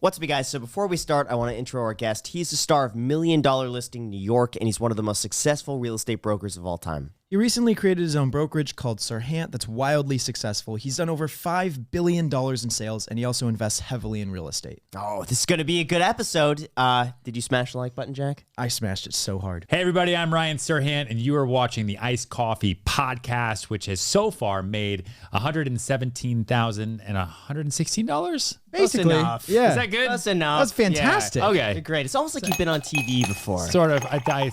What's up, you guys? So before we start, I want to intro our guest. He's the star of $1 Million Listing New York, and he's one of the most successful real estate brokers of all time. He recently created his own brokerage called Serhant that's wildly successful. He's done over $5 billion in sales, and he also invests heavily in real estate. Oh, this is going to be a good episode. Did you smash the like button, Jack? I smashed it so hard. Hey everybody, I'm Ryan Serhant, and you are watching the Iced Coffee podcast, which has so far made $117,116. Basically, enough. yeah. Is that good? That's enough. That's fantastic. Yeah. Okay. Great. It's almost like you've been on TV before. Sort of.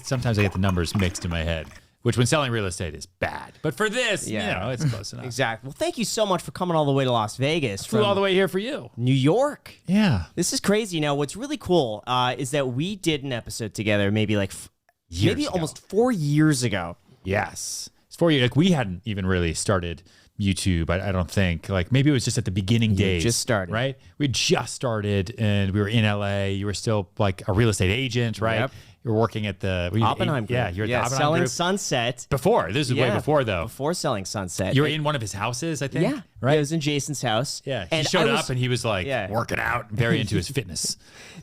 Sometimes I get the numbers mixed in my head, which when selling real estate is bad. But for this, it's close enough. Exactly. Well, thank you so much for coming all the way to Las Vegas. Flew all the way here for you. New York. Yeah. This is crazy. Now, what's really cool is that we did an episode together maybe almost 4 years ago. Yes. It's 4 years. Like, we hadn't even really started YouTube, I don't think. Like, maybe it was just at the beginning days. Just started. Right? We just started, and we were in LA. You were still like a real estate agent, right? Yep. You were working at the Oppenheim Group. Yeah, you're at the Oppenheim Selling Group. Sunset. Before. This is way before, though. Before Selling Sunset. You were in one of his houses, I think? Yeah. Right? Yeah, it was in Jason's house. Yeah. He And showed I was- up, and he was like working out, very into his fitness.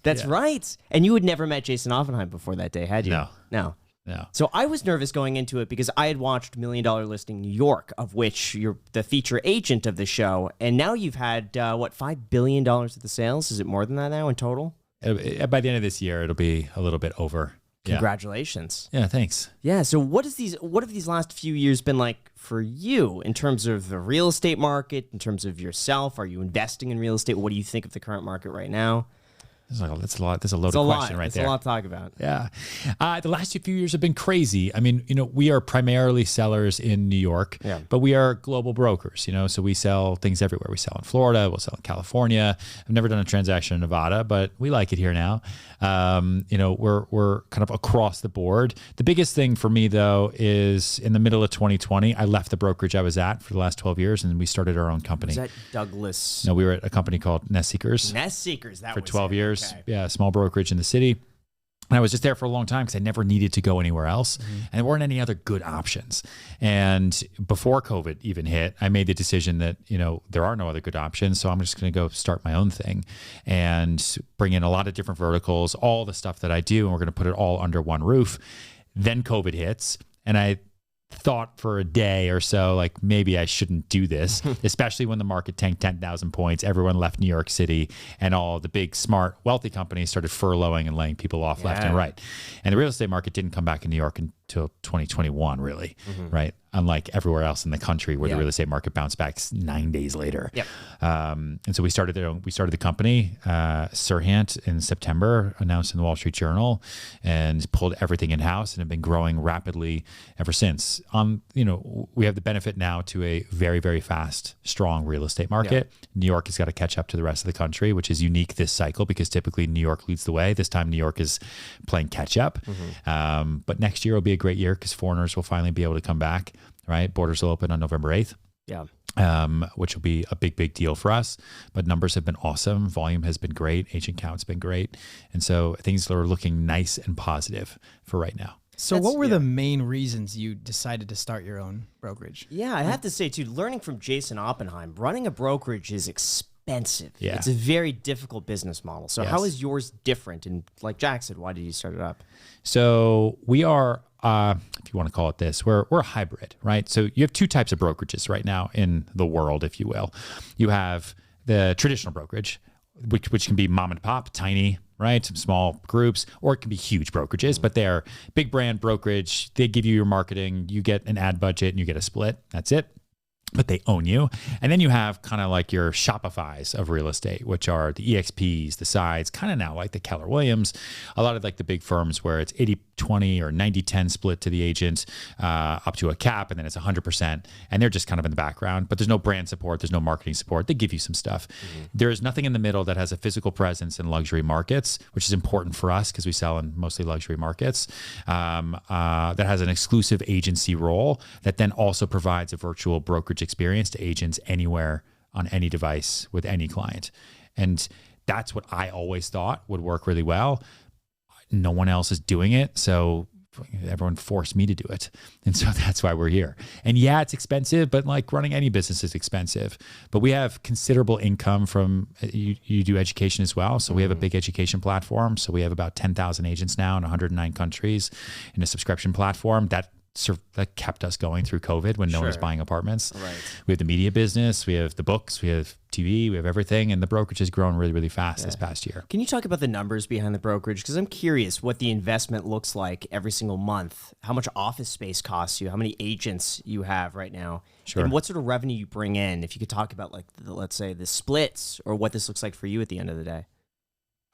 That's right. And you had never met Jason Oppenheim before that day, had you? No. No. No. So I was nervous going into it because I had watched $1 Million Listing New York, of which you're the feature agent of the show. And now you've had, $5 billion of the sales? Is it more than that now in total? By the end of this year, it'll be a little bit over. Congratulations. Yeah, thanks. Yeah. So what have these last few years been like for you in terms of the real estate market, in terms of yourself? Are you investing in real estate? What do you think of the current market right now? That's a lot. That's a loaded question right there. It's a lot to talk about. Yeah. The last few years have been crazy. I mean, we are primarily sellers in New York, but we are global brokers, so we sell things everywhere. We sell in Florida, we'll sell in California. I've never done a transaction in Nevada, but we like it here now. We're kind of across the board. The biggest thing for me, though, is in the middle of 2020, I left the brokerage I was at for the last 12 years, and we started our own company. Is that Douglas? No, we were at a company called Nest Seekers. Nest Seekers, that for was 12 it. years. Okay. Yeah, small brokerage in the city. And I was just there for a long time because I never needed to go anywhere else. And there weren't any other good options. And before COVID even hit, I made the decision that, there are no other good options. So I'm just going to go start my own thing and bring in a lot of different verticals, all the stuff that I do, and we're going to put it all under one roof. Then COVID hits, and I thought for a day or so, like, maybe I shouldn't do this, especially when the market tanked 10,000 points. Everyone left New York City, and all the big, smart, wealthy companies started furloughing and laying people off left and right. And the real estate market didn't come back in New York until 2021, really, right? Unlike everywhere else in the country where the real estate market bounced back 9 days later. Yep. And so we started the company, Serhant, in September, announced in the Wall Street Journal, and pulled everything in-house and have been growing rapidly ever since. We have the benefit now to a very, very fast, strong real estate market. Yeah. New York has got to catch up to the rest of the country, which is unique this cycle because typically New York leads the way. This time New York is playing catch up. But next year will be a great year because foreigners will finally be able to come back. Right, borders will open on November 8th. Yeah, which will be a big, big deal for us. But numbers have been awesome. Volume has been great. Agent count's been great, and so things are looking nice and positive for right now. So what were the main reasons you decided to start your own brokerage? Yeah, I have to say too, learning from Jason Oppenheim, running a brokerage is expensive. Yeah. It's a very difficult business model. So how is yours different? And like Jack said, why did you start it up? So we are, if you want to call it this, we're a hybrid, right? So you have two types of brokerages right now in the world, if you will. You have the traditional brokerage, which can be mom and pop, tiny, right? Some small groups, or it can be huge brokerages, but they're big brand brokerage. They give you your marketing, you get an ad budget, and you get a split. That's it. But they own you. And then you have kind of like your Shopifys of real estate, which are the EXPs, the sides, kind of now like the Keller Williams, a lot of like the big firms where it's 80-20 or 90-10 split to the agent up to a cap, and then it's 100%. And they're just kind of in the background, but there's no brand support. There's no marketing support. They give you some stuff. There is nothing in the middle that has a physical presence in luxury markets, which is important for us because we sell in mostly luxury markets, that has an exclusive agency role that then also provides a virtual brokerage experience to agents anywhere on any device with any client. And that's what I always thought would work really well. No one else is doing it. So everyone forced me to do it. And so that's why we're here. And yeah, it's expensive, but like running any business is expensive. But we have considerable income from, you do education as well. So we have a big education platform. So we have about 10,000 agents now in 109 countries in a subscription platform that kept us going through COVID when no one was buying apartments. Right. We have the media business, we have the books, we have TV, we have everything. And the brokerage has grown really, really fast this past year. Can you talk about the numbers behind the brokerage? Because I'm curious what the investment looks like every single month, how much office space costs you, how many agents you have right now, and what sort of revenue you bring in. If you could talk about like, let's say the splits or what this looks like for you at the end of the day.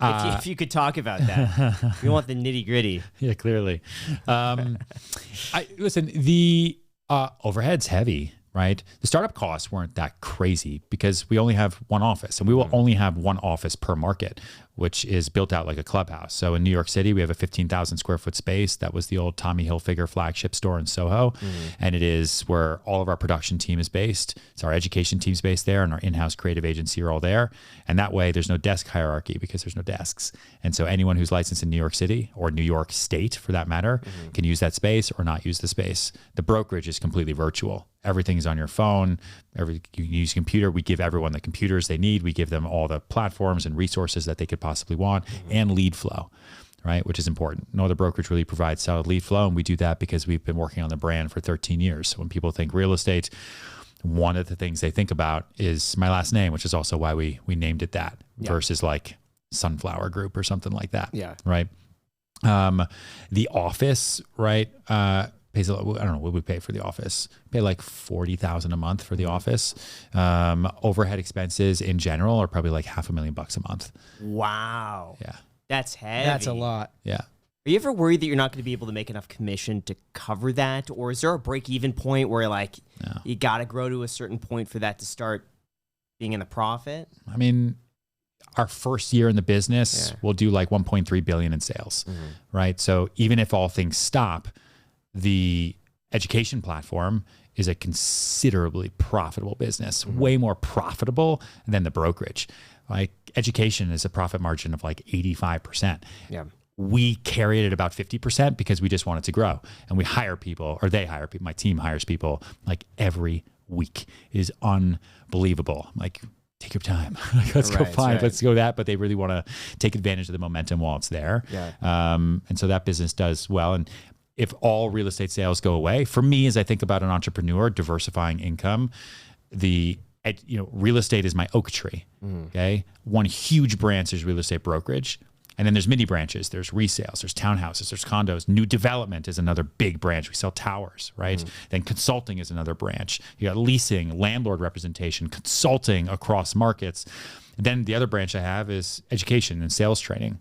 If you could talk about that, we want the nitty gritty. Yeah, clearly. Listen, the overhead's heavy, right? The startup costs weren't that crazy because we only have one office, and we will only have one office per market, which is built out like a clubhouse. So in New York City, we have a 15,000 square foot space. That was the old Tommy Hilfiger flagship store in Soho. And it is where all of our production team is based. It's our education team's based there, and our in-house creative agency are all there. And that way there's no desk hierarchy because there's no desks. And so anyone who's licensed in New York City or New York State for that matter can use that space or not use the space. The brokerage is completely virtual. Everything is on your phone. You use a computer. We give everyone the computers they need. We give them all the platforms and resources that they could possibly want and lead flow, right? Which is important. No other brokerage really provides solid lead flow. And we do that because we've been working on the brand for 13 years. So when people think real estate, one of the things they think about is my last name, which is also why we named it that versus like Sunflower Group or something like that. Yeah. Right. The office, right? Pays I don't know what we pay for the office. Pay like $40,000 a month for the office. Overhead expenses in general are probably like $500,000 a month. Wow. Yeah. That's heavy. That's a lot. Yeah. Are you ever worried that you're not going to be able to make enough commission to cover that? Or is there a break-even point where like you got to grow to a certain point for that to start being in a profit? I mean, our first year in the business, we'll do like 1.3 billion in sales, right? So even if all things stop, the education platform is a considerably profitable business, way more profitable than the brokerage. Like education is a profit margin of like 85%. Yeah. We carry it at about 50% because we just want it to grow, and we hire people, or they hire people. My team hires people like every week. It is unbelievable. I'm like, take your time. Let's go find, let's go that. But they really want to take advantage of the momentum while it's there. Yeah. And so that business does well. And if all real estate sales go away, for me, as I think about an entrepreneur diversifying income, real estate is my oak tree. Okay. One huge branch is real estate brokerage. And then there's mini branches, there's resales, there's townhouses, there's condos. New development is another big branch. We sell towers, right? Then consulting is another branch. You got leasing, landlord representation, consulting across markets. Then the other branch I have is education and sales training.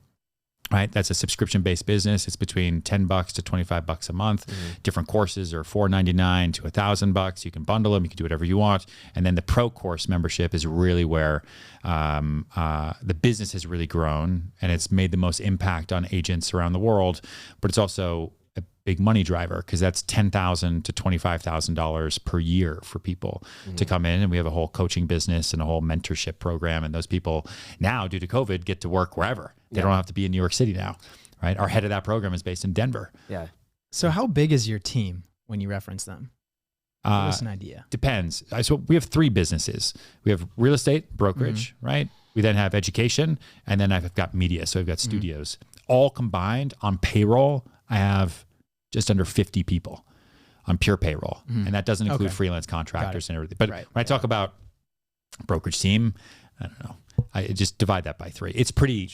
Right, that's a subscription-based business. It's between $10 to $25 a month. Different courses are $499 to $1,000. You can bundle them. You can do whatever you want. And then the pro course membership is really where the business has really grown, and it's made the most impact on agents around the world. But it's also a big money driver because that's $10,000 to $25,000 per year for people to come in. And we have a whole coaching business and a whole mentorship program. And those people now, due to COVID, get to work wherever. They don't have to be in New York City now, right? Our head of that program is based in Denver. Yeah. So how big is your team when you reference them? Give us an idea. Depends. So we have 3 businesses. We have real estate, brokerage, right? We then have education, and then I've got media. So I've got studios. All combined on payroll, I have just under 50 people on pure payroll. And that doesn't include freelance contractors and everything. But when I talk about brokerage team, I don't know. I just divide that by 3. It's pretty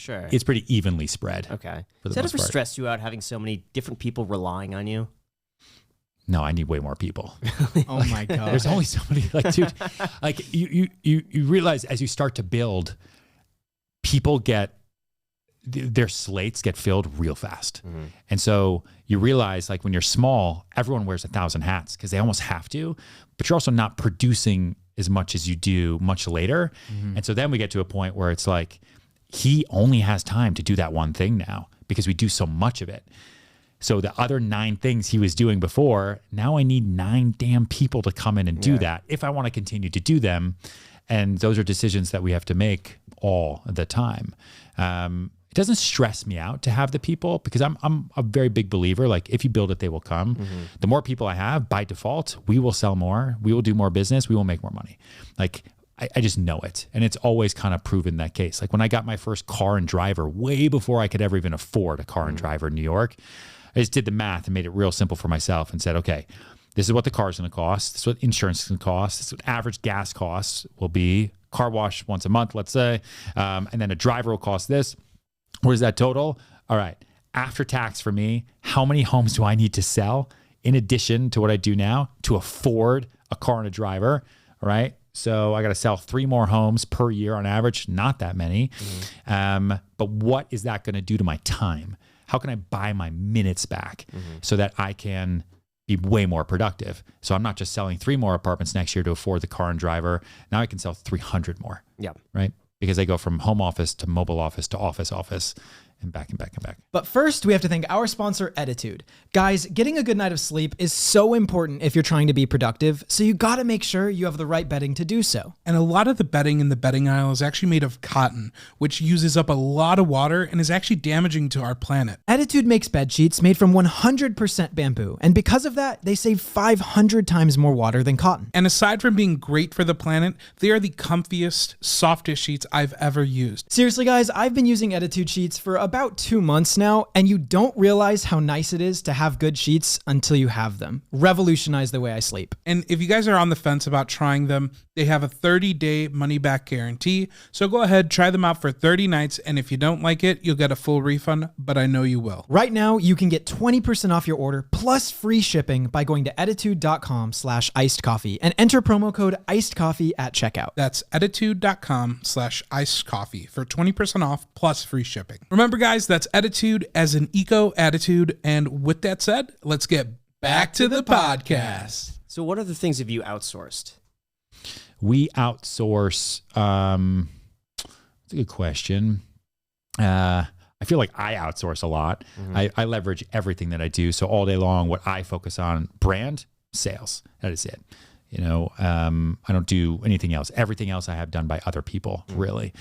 evenly spread. Okay. Does that ever stress you out having so many different people relying on you? No, I need way more people. Oh my God. There's only so many, like, dude, like you realize as you start to build, people their slates get filled real fast. And so you realize, like, when you're small, everyone wears 1,000 hats because they almost have to, but you're also not producing as much as you do much later. And so then we get to a point where it's like, he only has time to do that one thing now because we do so much of it. So the other 9 things he was doing before, now I need 9 damn people to come in and do that if I want to continue to do them. And those are decisions that we have to make all the time. It doesn't stress me out to have the people because I'm a very big believer. Like if you build it, they will come. The more people I have, by default, we will sell more. We will do more business. We will make more money. Like I just know it. And it's always kind of proven that case. Like when I got my first car and driver way before I could ever even afford a car and driver in New York, I just did the math and made it real simple for myself and said, okay, this is what the car is going to cost. This is what insurance is going to cost. This is what average gas costs will be. Car wash once a month, let's say. And then a driver will cost this. What is that total? All right. After tax for me, how many homes do I need to sell in addition to what I do now to afford a car and a driver? All right. So I got to sell 3 more homes per year on average. Not that many. But what is that going to do to my time? How can I buy my minutes back so that I can be way more productive? So I'm not just selling 3 more apartments next year to afford the car and driver. Now I can sell 300 more. Yeah. Right. Because they go from home office to mobile office to office and back and back and back. But first, we have to thank our sponsor, Attitude. Guys, getting a good night of sleep is so important if you're trying to be productive, so you gotta make sure you have the right bedding to do so. And a lot of the bedding in the bedding aisle is actually made of cotton, which uses up a lot of water and is actually damaging to our planet. Attitude makes bed sheets made from 100% bamboo, and because of that, they save 500 times more water than cotton. And aside from being great for the planet, they are the comfiest, softest sheets I've ever used. Seriously, guys, I've been using Attitude sheets for about 2 months now, and you don't realize how nice it is to have good sheets until you have them. Revolutionize the way I sleep. And if you guys are on the fence about trying them, they have a 30-day money-back guarantee. So go ahead, try them out for 30 nights, and if you don't like it, you'll get a full refund, but I know you will. Right now, you can get 20% off your order plus free shipping by going to attitude.com/icedcoffee and enter promo code icedcoffee at checkout. That's attitude.com/icedcoffee for 20% off plus free shipping. Remember, guys, that's Attitude as an eco attitude. And with that said, let's get back to the podcast. So what other things have you outsourced? We outsource. That's a good question. I feel like I outsource a lot. I leverage everything that I do. So all day long, what I focus on, brand, sales. That is it. You know, I don't do anything else. Everything else I have done by other people, really.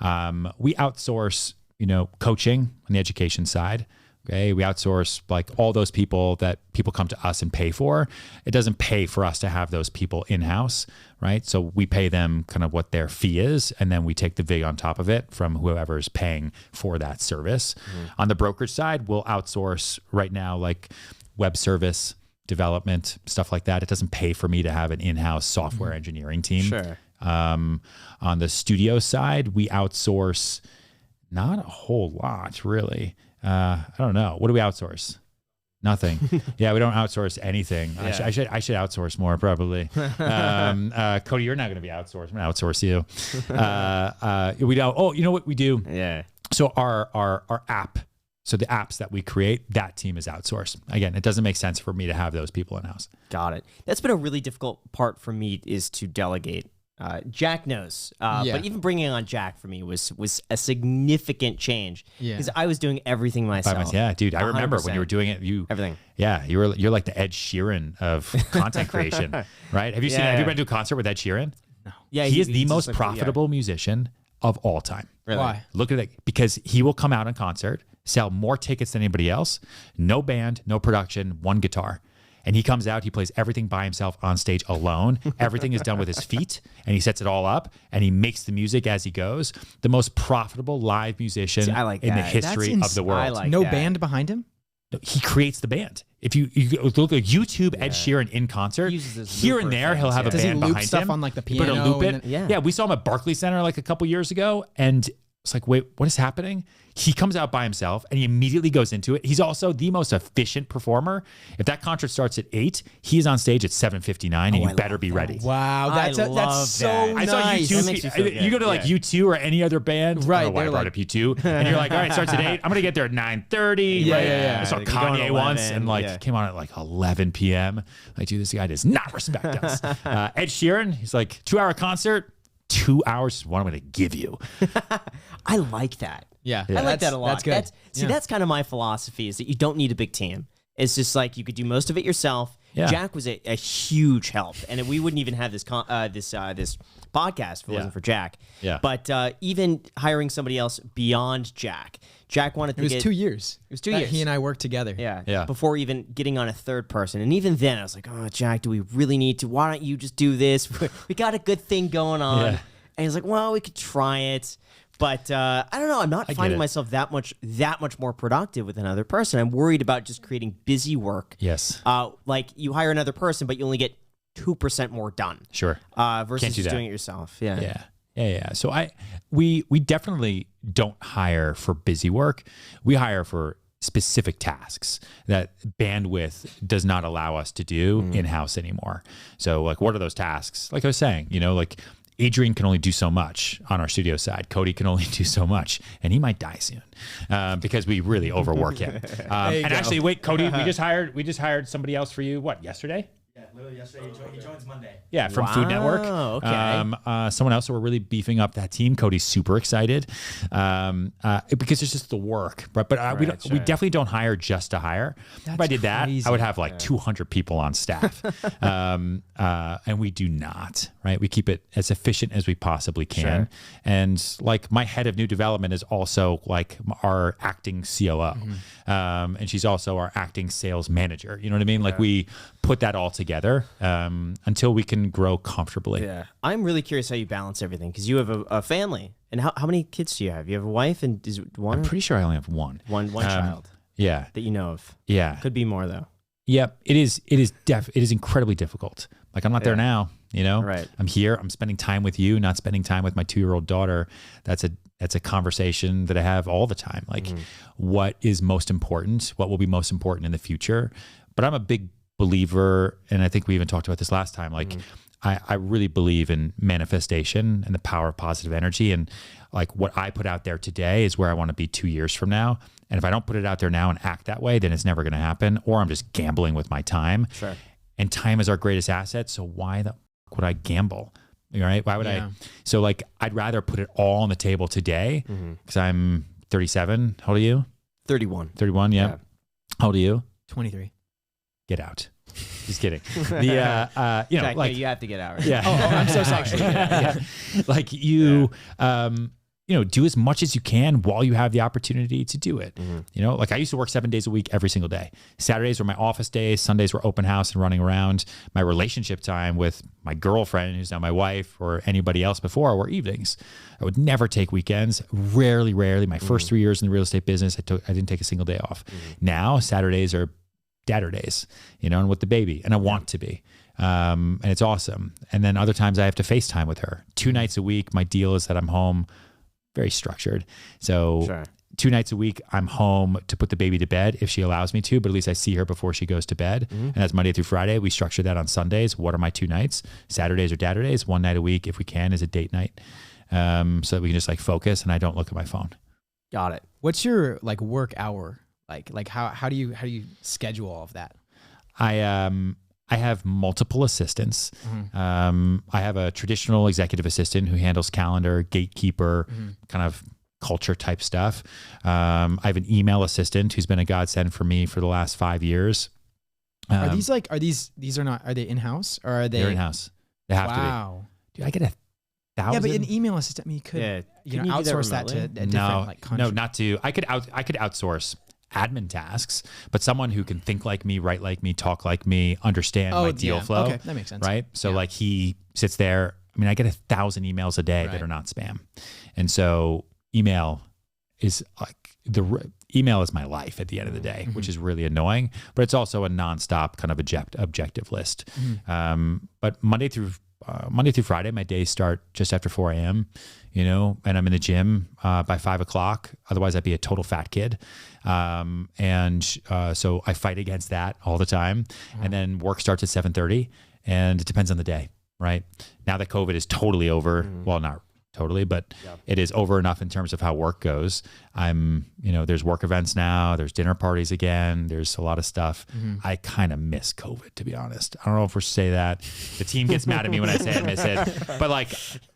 We outsource, you know, coaching on the education side. Okay. We outsource like all those people that people come to us and pay for. It doesn't pay for us to have those people in-house, right? So we pay them kind of what their fee is, and then we take the vig on top of it from whoever is paying for that service. On the brokerage side, we'll outsource right now, like web service development, stuff like that. It doesn't pay for me to have an in-house software engineering team. Sure. On the studio side, we outsource not a whole lot, really. I don't know. What do we outsource? Nothing. Yeah, we don't outsource anything. Yeah. I should outsource more, probably. Cody, you're not going to be outsourced. I'm going to outsource you. We don't. Oh, you know what we do? Yeah. So our app. So the apps that we create, that team is outsourced. Again, it doesn't make sense for me to have those people in house. Got it. That's been a really difficult part for me, is to delegate. Jack knows, but even bringing on Jack for me was a significant change because I was doing everything myself. Yeah, dude, I remember when you were doing it. Everything. Yeah, you're like the Ed Sheeran of content creation, right? Have you seen? Have you been to a concert with Ed Sheeran? No. Yeah, he is the most profitable musician of all time. Really? Why? Look at that, because he will come out on concert, sell more tickets than anybody else. No band, no production, one guitar. And he comes out, he plays everything by himself on stage alone. Everything is done with his feet, and he sets it all up, and he makes the music as he goes. The most profitable live musician in the history of the world. No band behind him? No, he creates the band. If you look at YouTube, Ed Sheeran in concert, here and there he'll have a band behind him. Does he loop stuff on like the piano? But loop it. Yeah, we saw him at Barclays Center like a couple years ago, and it's like, wait, what is happening? He comes out by himself and he immediately goes into it. He's also the most efficient performer. If that concert starts at 8, he's on stage at 7:59, and you better be ready. Wow, that's so nice. I saw U2. You go to like U2 or any other band. Right. I don't know why I brought up U2. And you're like, all right, it starts at 8. I'm going to get there at 9:30. Yeah. I saw Kanye once and like came on at like 11 p.m. Like, dude, this guy does not respect us. Ed Sheeran, he's like 2-hour concert. 2 hours is what I'm going to give you. I like that. Yeah. I like that a lot. That's good. That's kind of my philosophy, is that you don't need a big team. It's just like you could do most of it yourself. Yeah. Jack was a huge help, and we wouldn't even have this this podcast if it wasn't for Jack. Yeah. But even hiring somebody else beyond Jack wanted to It was 2 years. It was 2 that years. He and I worked together. Yeah. Before even getting on a third person. And even then I was like, oh, Jack, do we really need to? Why don't you just do this? We got a good thing going on. Yeah. And he's like, well, we could try it. But I don't know. I'm not finding myself that much more productive with another person. I'm worried about just creating busy work. Yes. Like you hire another person, but you only get 2% more done. Sure. Versus just doing it yourself. Yeah. Yeah. So we definitely don't hire for busy work. We hire for specific tasks that bandwidth does not allow us to do in-house anymore. So like, what are those tasks? Like I was saying, like Adrian can only do so much on our studio side. Cody can only do so much, and he might die soon because we really overwork him. And actually, wait, Cody, we just hired somebody else for you. What, yesterday? Yeah, literally yesterday. He joins Monday. Yeah, from Food Network. Okay. Someone else, so we're really beefing up that team. Cody's super excited because it's just the work. But we definitely don't hire just to hire. If I did that, I would have like 200 people on staff. And we do not, right? We keep it as efficient as we possibly can. Sure. And like my head of new development is also like our acting COO. And she's also our acting sales manager. You know what I mean? Like we put that all together until we can grow comfortably. Yeah. I'm really curious how you balance everything because you have a family. And how many kids do you have? You have a wife and is it one? I'm pretty sure I only have one. One child. Yeah. That you know of. Yeah. Could be more though. Yep. It is incredibly difficult. Like I'm not there now, Right. I'm here. I'm spending time with you, not spending time with my 2-year-old daughter. That's a conversation that I have all the time. Like what is most important? What will be most important in the future? But I'm a big believer, and I think we even talked about this last time, like I really believe in manifestation and the power of positive energy. And like what I put out there today is where I want to be 2 years from now. And if I don't put it out there now and act that way, then it's never going to happen, or I'm just gambling with my time. Sure. And time is our greatest asset. So why the fuck would I gamble? Right? Why would I? So like, I'd rather put it all on the table today because I'm 37. How old are you? 31. 31. Yeah. How old are you? 23. Get out. Just kidding. The Jack, like you have to get out. Right? yeah. I'm so sorry. Like you do as much as you can while you have the opportunity to do it. Like I used to work 7 days a week every single day. Saturdays were my office days. Sundays were open house and running around. My relationship time with my girlfriend, who's now my wife, or anybody else before, were evenings. I would never take weekends. Rarely. My first 3 years in the real estate business, I didn't take a single day off. Now Saturdays are dadder days, and with the baby, and I want to be. And it's awesome. And then other times I have to FaceTime with her. 2 nights a week. My deal is that I'm home, very structured. So 2 nights a week, I'm home to put the baby to bed if she allows me to, but at least I see her before she goes to bed. And that's Monday through Friday. We structure that on Sundays. What are my 2 nights? Saturdays are dadder days. 1 night a week, if we can, is a date night. So that we can just like focus and I don't look at my phone. Got it. What's your like work hour? Like how do you schedule all of that? I have multiple assistants. I have a traditional executive assistant who handles calendar, gatekeeper, kind of culture type stuff. I have an email assistant who's been a godsend for me for the last 5 years. Are these are they in-house or are they? They're in-house. They have to be. Wow. Dude, I get 1,000. Yeah, but an email assistant, I mean, you could outsource that to a different country. No, not to. I could outsource admin tasks, but someone who can think like me, write like me, talk like me, understand my deal flow. Okay, that makes sense. Right? So like he sits there. I mean, I get 1,000 emails a day that are not spam. And so email is like email is my life at the end of the day, which is really annoying, but it's also a nonstop kind of objective list. But Monday through Friday, my days start just after 4 a.m., and I'm in the gym by 5 o'clock. Otherwise, I'd be a total fat kid. So I fight against that all the time. And then work starts at 7:30, and it depends on the day, right? Now that COVID is totally over, well, not totally, but it is over enough in terms of how work goes. There's work events now, there's dinner parties again, there's a lot of stuff. I kind of miss COVID, to be honest. I don't know if we're say that. The team gets mad at me when I say I miss it, but like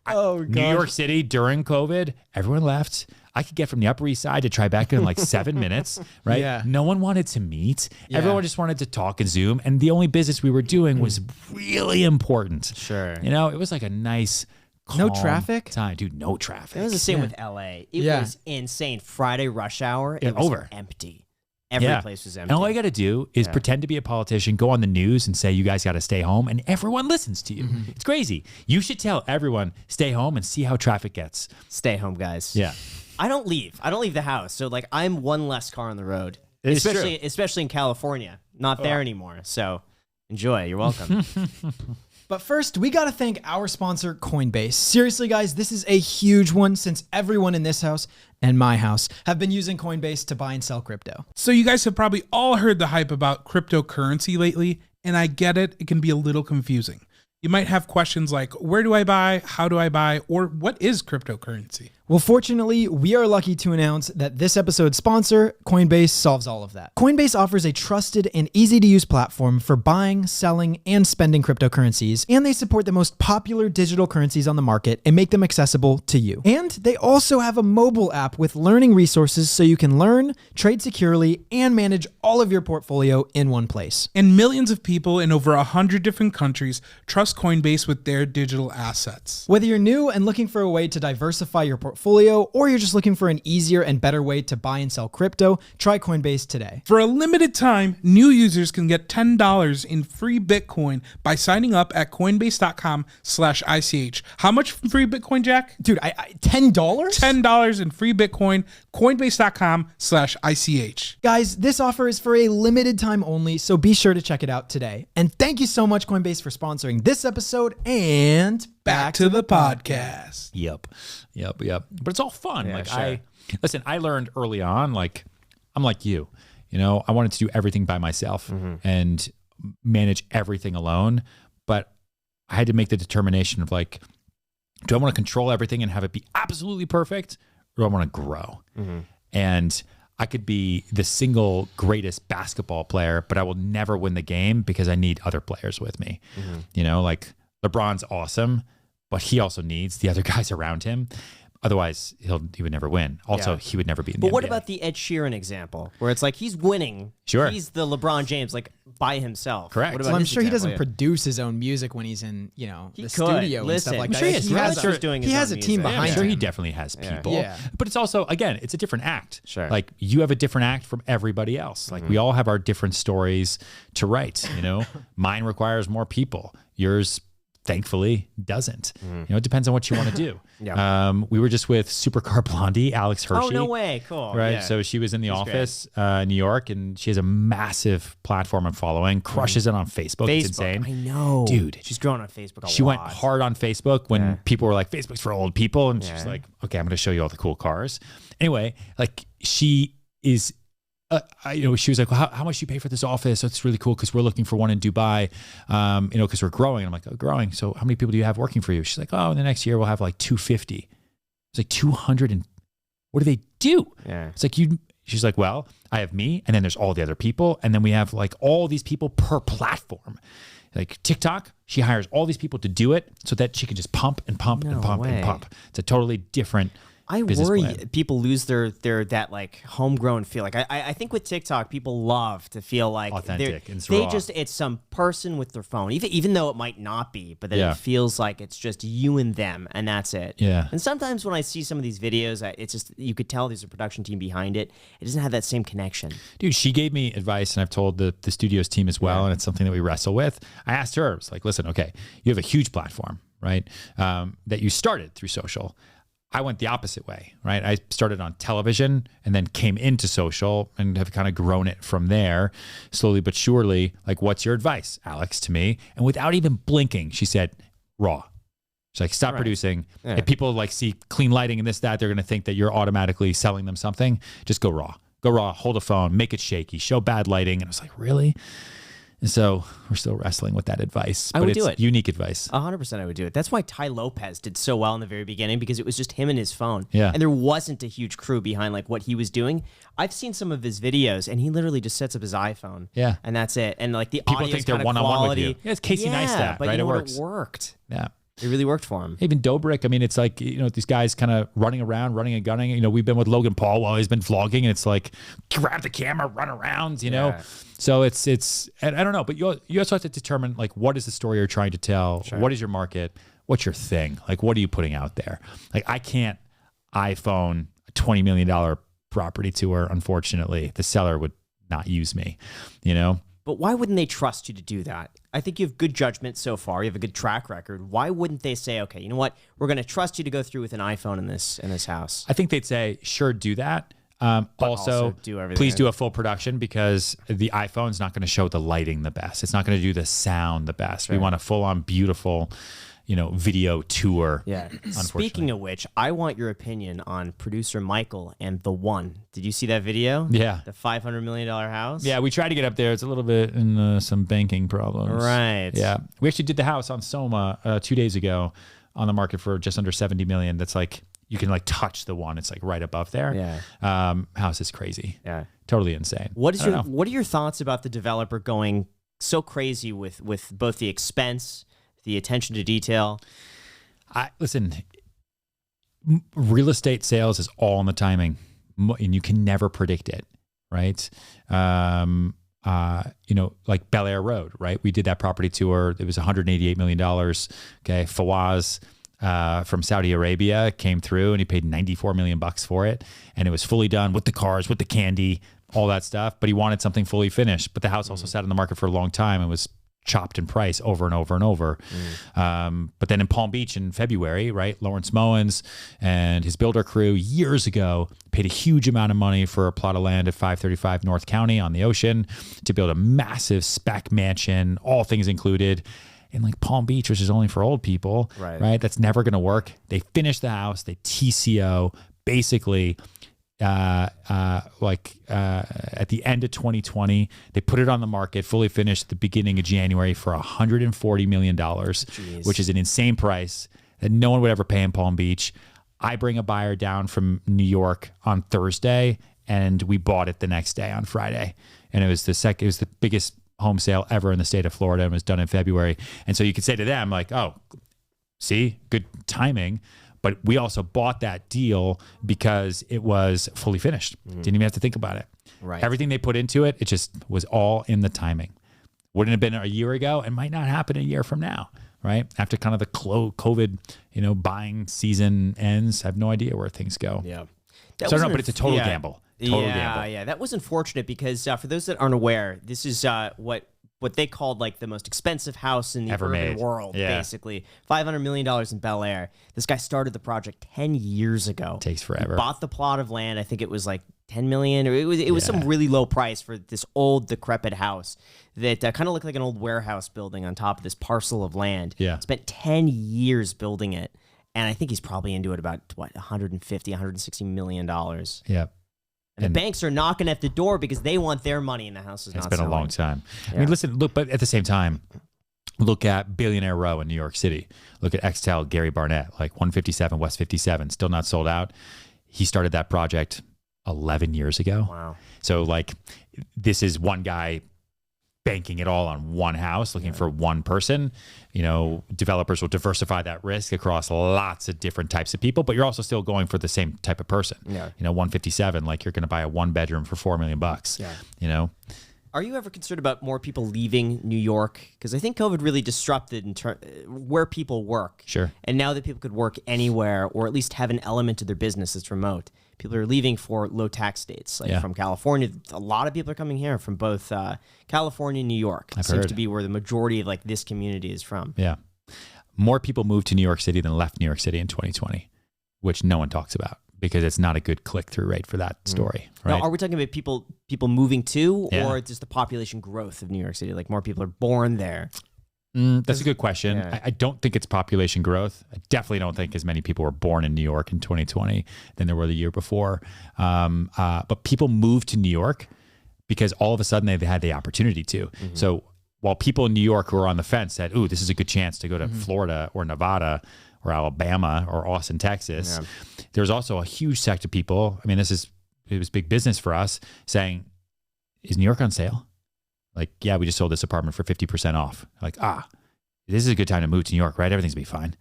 New York City during COVID, everyone left. I could get from the Upper East Side to Tribeca in like 7 minutes, right? Yeah. No one wanted to meet. Yeah. Everyone just wanted to talk and Zoom. And the only business we were doing was really important. Sure. You know, it was like a nice, No calm traffic? time. Dude, no traffic. It was the same with LA. It was insane. Friday rush hour, it was over. empty. Every place was empty. And all you got to do is pretend to be a politician, go on the news and say, you guys got to stay home, and everyone listens to you. It's crazy. You should tell everyone, stay home and see how traffic gets. Stay home, guys. Yeah. I don't leave. I don't leave the house. So like I'm one less car on the road. It's Especially in California. Not there anymore. So enjoy. You're welcome. But first, we got to thank our sponsor, Coinbase. Seriously, guys, this is a huge one since everyone in this house and my house have been using Coinbase to buy and sell crypto. So you guys have probably all heard the hype about cryptocurrency lately, and I get it. It can be a little confusing. You might have questions like, where do I buy? How do I buy? Or what is cryptocurrency? Well, fortunately, we are lucky to announce that this episode's sponsor, Coinbase, solves all of that. Coinbase offers a trusted and easy-to-use platform for buying, selling, and spending cryptocurrencies, and they support the most popular digital currencies on the market and make them accessible to you. And they also have a mobile app with learning resources so you can learn, trade securely, and manage all of your portfolio in one place. And millions of people in over 100 different countries trust Coinbase with their digital assets. Whether you're new and looking for a way to diversify your portfolio, or you're just looking for an easier and better way to buy and sell crypto, try Coinbase today. For a limited time, new users can get $10 in free Bitcoin by signing up at coinbase.com/ICH. How much free Bitcoin, Jack? Dude, $10? $10 in free Bitcoin, coinbase.com/ICH. Guys, this offer is for a limited time only, so be sure to check it out today. And thank you so much, Coinbase, for sponsoring this episode, and Back to the podcast. Yep. But it's all fun. Yeah, like sure. I learned early on, like I'm like you, I wanted to do everything by myself and manage everything alone. But I had to make the determination of like, do I want to control everything and have it be absolutely perfect, or do I want to grow? And I could be the single greatest basketball player, but I will never win the game because I need other players with me. Like LeBron's awesome, but he also needs the other guys around him. Otherwise, he would never win. Also, he would never be in the But what NBA. about the Ed Sheeran example, where it's like he's winning? Sure. He's the LeBron James, like by himself. Correct. What well, about I'm his sure he example? doesn't produce his own music when he's in, He the could. studio and Listen, stuff like I'm that. sure he Like, has he has rappers doing his he has a own team music. I'm behind sure him. he definitely has people. Yeah. But it's also, again, it's a different act. Sure. Like you have a different act from everybody else. Like we all have our different stories to write, Mine requires more people. Yours, thankfully, doesn't. It depends on what you want to do. We were just with Supercar Blondie, Alex Hershey. Oh, no way. Cool. Right. Yeah. So she was in the office in New York, and she has a massive platform and following, crushes it on Facebook. It's insane. I know. Dude. She's growing on Facebook a lot. She went hard on Facebook when people were like, Facebook's for old people. And she's like, okay, I'm going to show you all the cool cars. Anyway, like she is, she was like, well, how much do you pay for this office? That's really cool because we're looking for one in Dubai, because we're growing. I'm like, oh, growing. So how many people do you have working for you? She's like, oh, in the next year we'll have like 250. It's like 200 and what do they do? Yeah. It's like she's like, well, I have me and then there's all the other people. And then we have like all these people per platform. Like TikTok, she hires all these people to do it so that she can just pump and pump and pump and pump. It's a totally different I business worry plan. people lose their that like homegrown feel. Like I think with TikTok, people love to feel like Authentic and they raw. it's some person with their phone, even though it might not be, but then Yeah. it feels like it's just you and them, and that's it. Yeah. And sometimes when I see some of these videos, it's just you could tell there's a production team behind it. It doesn't have that same connection. Dude, she gave me advice, and I've told the studio's team as well, and it's something that we wrestle with. I asked her, I was like, listen, okay, you have a huge platform, right, that you started through social. I went the opposite way, right? I started on television and then came into social and have kind of grown it from there slowly but surely. Like, what's your advice, Alex, to me? And without even blinking, she said, raw. She's like, stop producing. Yeah. If people like see clean lighting and this, that, they're going to think that you're automatically selling them something. Just go raw. Go raw, hold a phone, make it shaky, show bad lighting. And I was like, really? And so we're still wrestling with that advice. I but would it's do it. unique advice. 100% I would do it. That's why Ty Lopez did so well in the very beginning, because it was just him and his phone. Yeah. And there wasn't a huge crew behind like what he was doing. I've seen some of his videos and he literally just sets up his iPhone. Yeah. And that's it. And like the People audio's think they're kinda one-on-one with quality. you. Yeah, it's Casey Neistat, but right? you know It what? works. It worked. Yeah. It really worked for him. Even Dobrik, I mean, it's like, these guys kind of running around, running and gunning. We've been with Logan Paul while he's been vlogging, and it's like, grab the camera, run around, know? So it's, and I don't know, but you also have to determine, like, what is the story you're trying to tell? Sure. What is your market? What's your thing? Like, what are you putting out there? Like, I can't iPhone a $20 million property tour, unfortunately. The seller would not use me, But why wouldn't they trust you to do that? I think you have good judgment so far. You have a good track record. Why wouldn't they say, okay, you know what? We're going to trust you to go through with an iPhone in this house. I think they'd say, sure, do that. Also please do a full production, because the iPhone's not going to show the lighting the best. It's not going to do the sound the best. Right. We want a full on beautiful, video tour. Yeah. Speaking of which, I want your opinion on producer Michael and The One. Did you see that video? Yeah. The $500 million house? Yeah, we tried to get up there. It's a little bit in some banking problems. Right. Yeah. We actually did the house on Soma 2 days ago on the market for just under 70 million. That's like, you can like touch The One. It's like right above there. Yeah. House is crazy. Yeah. Totally insane. What are your thoughts about the developer going so crazy with both the expense, the attention to detail? Listen, real estate sales is all in the timing, and you can never predict it, right? Like Bel Air Road, right? We did that property tour. It was $188 million. Okay. Fawaz from Saudi Arabia came through, and he paid $94 million for it. And it was fully done with the cars, with the candy, all that stuff. But he wanted something fully finished. But the house also sat on the market for a long time and was chopped in price over and over and over. But then in Palm Beach in February, right, Lawrence Mowens and his builder crew years ago paid a huge amount of money for a plot of land at 535 North County on the ocean to build a massive spec mansion, all things included, in like Palm Beach, which is only for old people, right? That's never going to work. They finished the house, they TCO, basically at the end of 2020, they put it on the market, fully finished at the beginning of January for $140 million, which is an insane price that no one would ever pay in Palm Beach. I bring a buyer down from New York on Thursday, and we bought it the next day on Friday. And it was the biggest home sale ever in the state of Florida, and was done in February. And so you could say to them, like, oh, see, good timing. But we also bought that deal because it was fully finished. Didn't even have to think about it. Right. Everything they put into it, it just was all in the timing. Wouldn't have been a year ago, and might not happen a year from now, right? After kind of the COVID, buying season ends, I have no idea where things go. Yeah. So I don't know, but it's a total gamble. Total gamble. Yeah. That was unfortunate because for those that aren't aware, this is what they called like the most expensive house in the urban world, basically. $500 million in Bel Air. This guy started the project 10 years ago. Takes forever. He bought the plot of land. I think it was like 10 million. Or it was some really low price for this old, decrepit house that kind of looked like an old warehouse building on top of this parcel of land. Yeah. Spent 10 years building it. And I think he's probably into it about, $160 million. Yeah. And the banks are knocking at the door because they want their money in the houses. It's been a long time. Yeah. I mean, listen, look, but at the same time, look at Billionaire Row in New York City. Look at Extel, Gary Barnett, like 157 West 57, still not sold out. He started that project 11 years ago. Wow. So like, this is one guy banking it all on one house, looking for one person. Developers will diversify that risk across lots of different types of people, but you're also still going for the same type of person. Yeah. 157, like you're going to buy a one bedroom for $4 million. Yeah. Are you ever concerned about more people leaving New York? Because I think COVID really disrupted where people work. Sure. And now that people could work anywhere, or at least have an element to their business that's remote, people are leaving for low tax states, like from California. A lot of people are coming here from both California and New York. It seems to be where the majority of like this community is from. Yeah. More people moved to New York City than left New York City in 2020, which no one talks about, because it's not a good click-through rate for that story. Right? Now, are we talking about people moving to, or just the population growth of New York City? Like more people are born there? That's a good question. Yeah. I don't think it's population growth. I definitely don't think as many people were born in New York in 2020 than there were the year before. But people moved to New York because all of a sudden they had the opportunity to. Mm-hmm. So while people in New York who were on the fence said, ooh, this is a good chance to go to Florida or Nevada or Alabama or Austin, Texas, there's also a huge sect of people. I mean, it was big business for us saying, is New York on sale? Like, yeah, we just sold this apartment for 50% off. Like, this is a good time to move to New York, right? Everything's gonna be fine.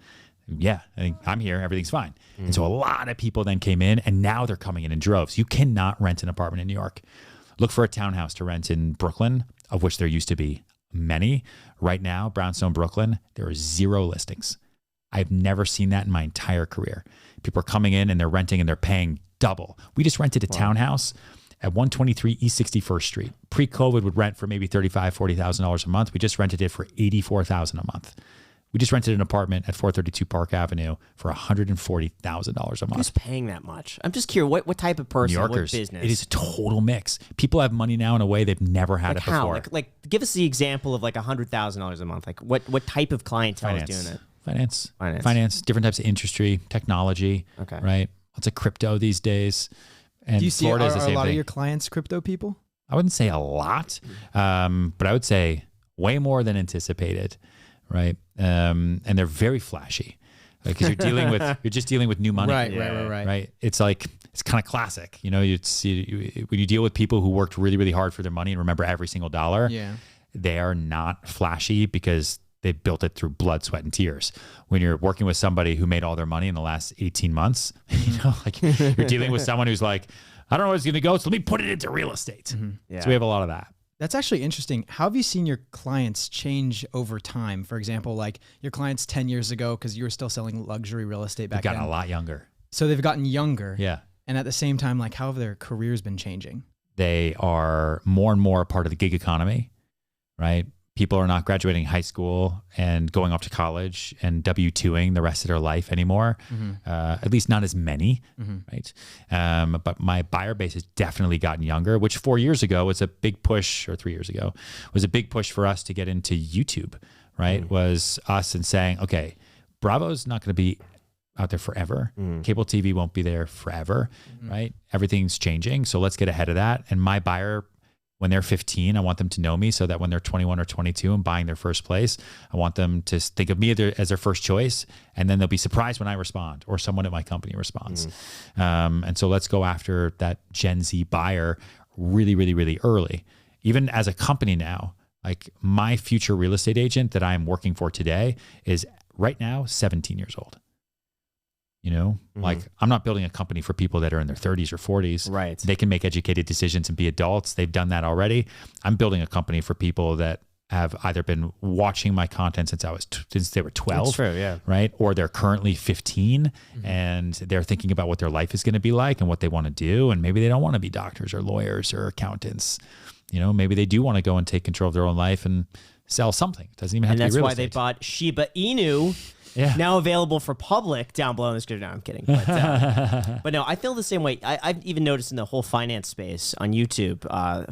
Yeah, I think I'm here. Everything's fine. And so a lot of people then came in, and now they're coming in droves. You cannot rent an apartment in New York. Look for a townhouse to rent in Brooklyn, of which there used to be many. Right now, Brownstone, Brooklyn, there are 0 listings. I've never seen that in my entire career. People are coming in and they're renting and they're paying double. We just rented a townhouse at 123 East 61st Street. Pre-COVID would rent for maybe $35,000, $40,000 a month. We just rented it for $84,000 a month. We just rented an apartment at 432 Park Avenue for $140,000 a month. Who's paying that much? I'm just curious, what type of person, New Yorkers. what business? It is a total mix. People have money now in a way they've never had like it before. how? Like, give us the example of like $100,000 a month. Like what type of clientele is doing it? Finance, different types of industry, technology, right? Lots of crypto these days. And Do you see Florida is the are a same lot thing. of your clients crypto people? I wouldn't say a lot, but I would say way more than anticipated, right? And they're very flashy because you're just dealing with new money, right? It's like it's kind of classic, you know. You see when you deal with people who worked really, really hard for their money and remember every single dollar. Yeah, they are not flashy because they built it through blood, sweat, and tears. When you're working with somebody who made all their money in the last 18 months, you know, like you're dealing with someone who's like, I don't know where it's going to go, so let me put it into real estate. Yeah. So we have a lot of that. that's actually interesting. How have you seen your clients change over time? For example, like your clients 10 years ago, because you were still selling luxury real estate back They've then. gotten a lot younger. So they've gotten younger. Yeah. And at the same time, like how have their careers been changing? They are more and more a part of the gig economy, right? People are not graduating high school and going off to college and W-2ing the rest of their life anymore. At least not as many, right? But my buyer base has definitely gotten younger, which 4 years ago was a big push, or 3 years ago was a big push for us to get into YouTube, right? Was us and saying, okay, Bravo's not going to be out there forever. Cable TV won't be there forever, right? Everything's changing. So let's get ahead of that. And my buyer, when they're 15, I want them to know me so that when they're 21 or 22 and buying their first place, I want them to think of me as their first choice. And then they'll be surprised when I respond or someone at my company responds. And so let's go after that Gen Z buyer really, really, really early. Even as a company now, like my future real estate agent that I'm working for today is right now 17 years old. You know, like I'm not building a company for people that are in their 30s or 40s. Right. They can make educated decisions and be adults. They've done that already. I'm building a company for people that have either been watching my content since they were 12. That's true, yeah. Right. Or they're currently 15 and they're thinking about what their life is going to be like and what they want to do. And maybe they don't want to be doctors or lawyers or accountants. You know, maybe they do want to go and take control of their own life and sell something. It doesn't even have to be real estate. And that's why they bought Shiba Inu. Yeah. Now available for public down below in the description. No, I'm kidding. But no, I feel the same way. I've even noticed in the whole finance space on YouTube,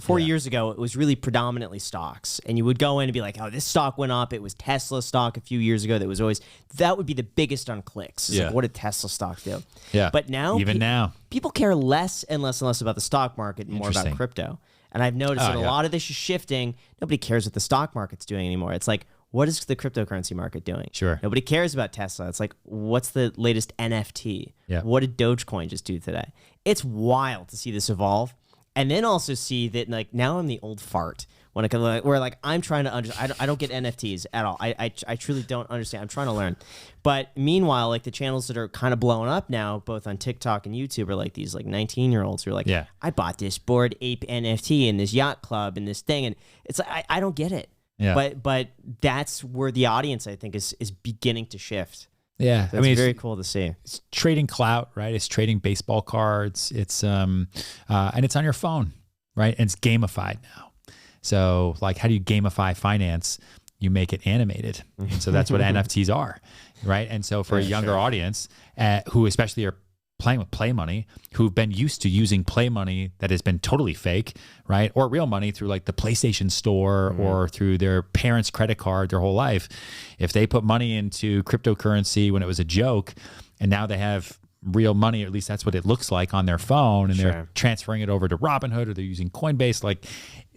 4 years ago, it was really predominantly stocks. And you would go in and be like, oh, this stock went up. It was Tesla stock a few years ago. That would be the biggest on clicks. It's like, what did Tesla stock do? Yeah. But now, people care less and less about the stock market and more about crypto. And I've noticed that a lot of this is shifting. Nobody cares what the stock market's doing anymore. It's like, what is the cryptocurrency market doing? Sure. Nobody cares about Tesla. It's like, what's the latest NFT? Yeah. What did Dogecoin just do today? It's wild to see this evolve. And then also see that, like, now I'm the old fart when it comes to, where, like, I'm trying to understand. I don't get NFTs at all. I truly don't understand. I'm trying to learn. But meanwhile, like, the channels that are kind of blowing up now, both on TikTok and YouTube, are like these, like, 19-year-olds who are like, I bought this Bored Ape NFT in this yacht club and this thing. And it's like, I don't get it. Yeah. But that's where the audience, I think, is beginning to shift. Yeah. So it's very cool to see. It's trading clout, right? It's trading baseball cards. It's and it's on your phone, right? And it's gamified now. So like, how do you gamify finance? You make it animated. And so that's what NFTs are, right? And so for a younger audience who especially are playing with play money, who've been used to using play money that has been totally fake, right? Or real money through like the PlayStation store or through their parents' credit card their whole life. If they put money into cryptocurrency when it was a joke and now they have real money, or at least that's what it looks like on their phone, and they're transferring it over to Robinhood or they're using Coinbase, like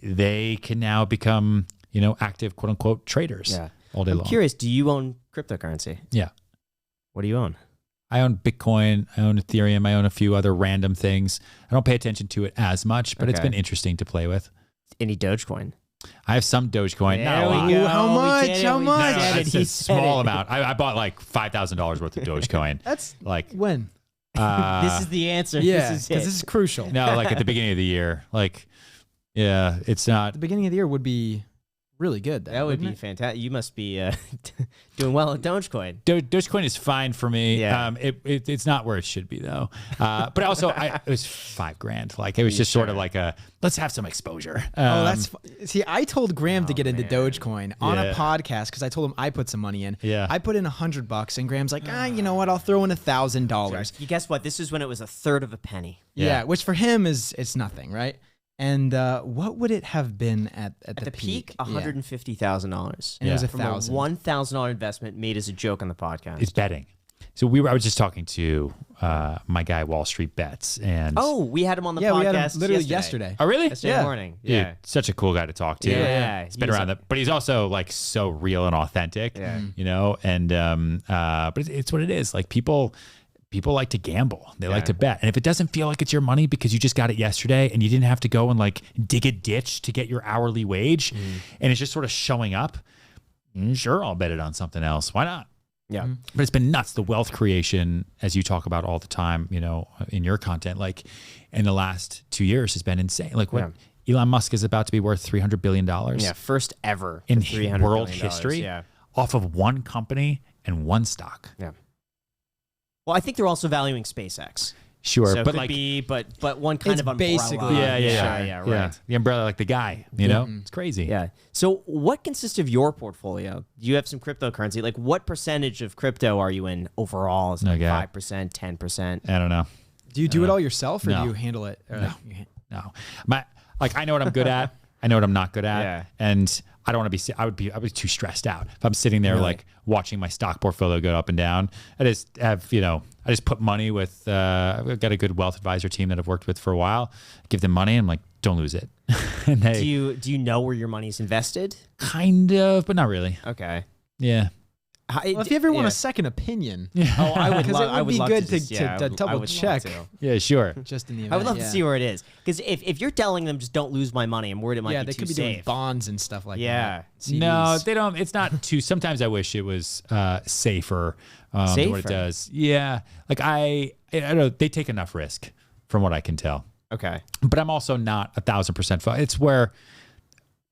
they can now become, you know, active quote unquote traders all day long. I'm curious, do you own cryptocurrency? Yeah. What do you own? I own Bitcoin, I own Ethereum, I own a few other random things. I don't pay attention to it as much, but it's been interesting to play with. Any Dogecoin? I have some Dogecoin. Not a There lot. we go. How We much? did it. How We much? did it. It's He a said small it. amount. I bought like $5,000 worth of Dogecoin. That's Like, when? This is the answer. Yeah, This because is this it. is crucial. no, like at the beginning of the year. Like, yeah, it's not. The beginning of the year would be really good. Then, That would be wouldn't it? fantastic. You must be doing well at Dogecoin. Dogecoin is fine for me. Yeah. It's not where it should be though. But also, it was $5,000. Like it was just sort of like let's have some exposure. Oh, that's see. I told Graham to get into man. Dogecoin on a Yeah. podcast because I told him I put some money in. Yeah. I put in $100, and Graham's like, you know what? I'll throw in $1,000. You guess what? This is when it was a third of a penny. Yeah, which for him it's nothing, right? And what would it have been at At the peak, Yeah. $150,000. And it was Yeah. From a $1,000. $1,000 investment made as a joke on the podcast. It's betting. So I was just talking to my guy Wall Street Bets, and We had him on the Yeah, podcast we had him literally yesterday. oh really? Yesterday Yeah. morning. Dude, Yeah. such a cool guy to talk to. Yeah. He's been He's around but he's also like so real and authentic. Yeah. You know, and but it's what it is. Like people like to gamble. They like to bet. And if it doesn't feel like it's your money because you just got it yesterday and you didn't have to go and like dig a ditch to get your hourly wage and it's just sort of showing up, sure, I'll bet it on something else. Why not? Yeah. But it's been nuts. The wealth creation, as you talk about all the time, you know, in your content, like in the last 2 years has been insane. Like what Elon Musk is about to be worth $300 billion Yeah. First ever in for $300 world billion. history Yeah. off of one company and one stock. Yeah. Well, I think they're also valuing SpaceX. Sure. So but could like, be, but one kind It's of umbrella. basically- yeah, right. The umbrella, like the guy, you know, it's crazy. Yeah. So what consists of your portfolio? Do you have some cryptocurrency? Like what percentage of crypto are you in overall? Is it like Okay. 5%, 10%? I don't know. Do you do it all yourself, or no. do you handle it? Or No. I know what I'm good at. I know what I'm not good at. Yeah. And I don't want to be, I would be too stressed out. If I'm sitting there like watching my stock portfolio go up and down, I just have, I just put money with, I've got a good wealth advisor team that I've worked with for a while. Give them money and I'm like, don't lose it. And they Do you know where your money's invested? kind of, but not really. Okay. Yeah. Well, if you ever want a second opinion, Oh, I would because love, it would be good just, to double check. Yeah, sure. Just in the event, I would love yeah. to see where it is. Because if you're telling them just don't lose my money, I'm worried it might Yeah, be they too could be doing safe. bonds and stuff like Yeah. that. No, CDs. they don't. It's not too. Sometimes I wish it was safer. Than what Safer? it does. Yeah, like I don't know. They take enough risk, from what I can tell. Okay. But I'm also not 1,000%. It's where